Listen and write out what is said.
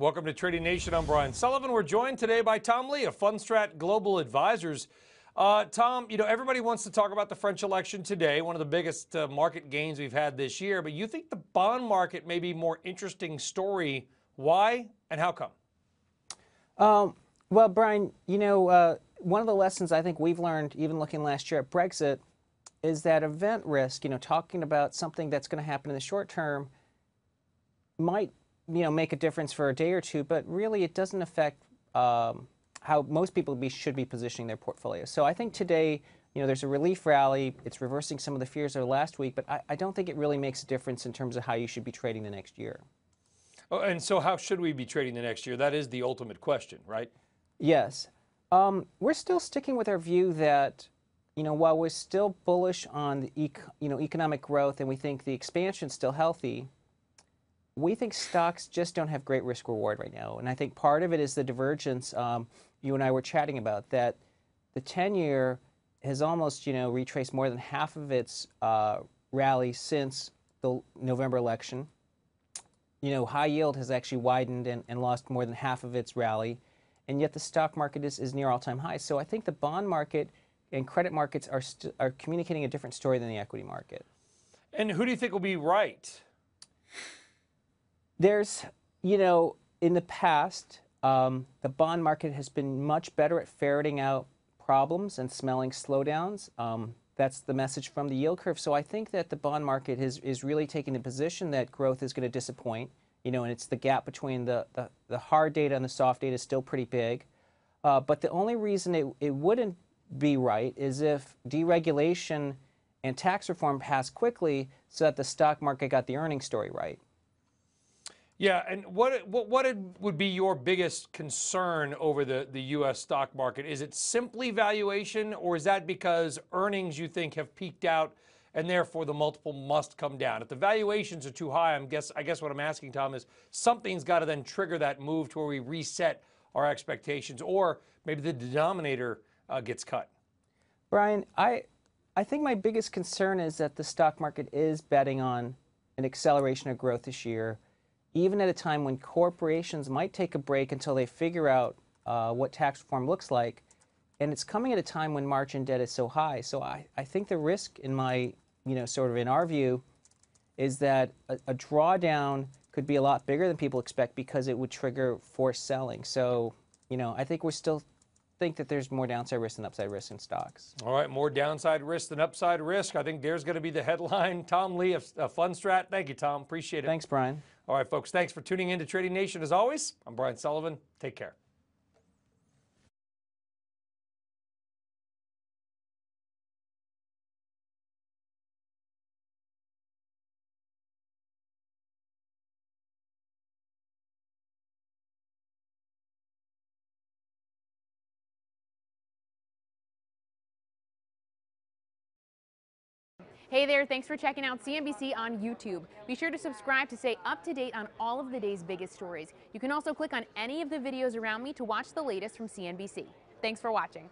Welcome to Trading Nation. I'm Brian Sullivan. We're joined today by Tom Lee of Fundstrat Global Advisors. Tom, everybody wants to talk about the French election today, one of the biggest market gains we've had this year, but you think the bond market may be a more interesting story. Why and how come? Well, Brian, one of the lessons I think we've learned, even looking last year at Brexit, is that event risk, talking about something that's going to happen in the short term might, make a difference for a day or two, but really it doesn't affect how most people should be positioning their portfolios. So I think today, there's a relief rally. It's reversing some of the fears of last week, but I don't think it really makes a difference in terms of how you should be trading the next year. Oh, and so how should we be trading the next year? That is the ultimate question, right? Yes. We're still sticking with our view that, while we're still bullish on the economic growth and we think the expansion's still healthy, we think stocks just don't have great risk reward right now. And I think part of it is the divergence you and I were chatting about, that the 10-year has almost, retraced more than half of its rally since the November election. High yield has actually widened and lost more than half of its rally. And yet the stock market is near all-time highs. So I think the bond market and credit markets are communicating a different story than the equity market. And who do you think will be right? There's, in the past, the bond market has been much better at ferreting out problems and smelling slowdowns. That's the message from the yield curve. So I think that the bond market is really taking the position that growth is going to disappoint. And it's the gap between the hard data and the soft data is still pretty big. But the only reason it wouldn't be right is if deregulation and tax reform passed quickly so that the stock market got the earnings story right. Yeah, and what would be your biggest concern over the U.S. stock market? Is it simply valuation, or is that because earnings you think have peaked out and therefore the multiple must come down? If the valuations are too high, I guess what I'm asking, Tom, is something's got to then trigger that move to where we reset our expectations, or maybe the denominator gets cut. Brian, I think my biggest concern is that the stock market is betting on an acceleration of growth this year, even at a time when corporations might take a break until they figure out what tax reform looks like. And it's coming at a time when margin debt is so high. So I think the risk in my, in our view, is that a drawdown could be a lot bigger than people expect because it would trigger forced selling. So, I think we still think that there's more downside risk than upside risk in stocks. All right, more downside risk than upside risk. I think there's going to be the headline. Tom Lee of Fundstrat. Thank you, Tom. Appreciate it. Thanks, Brian. All right, folks, thanks for tuning in to Trading Nation. As always, I'm Brian Sullivan. Take care. Hey there, thanks for checking out CNBC on YouTube. Be sure to subscribe to stay up to date on all of the day's biggest stories. You can also click on any of the videos around me to watch the latest from CNBC. Thanks for watching.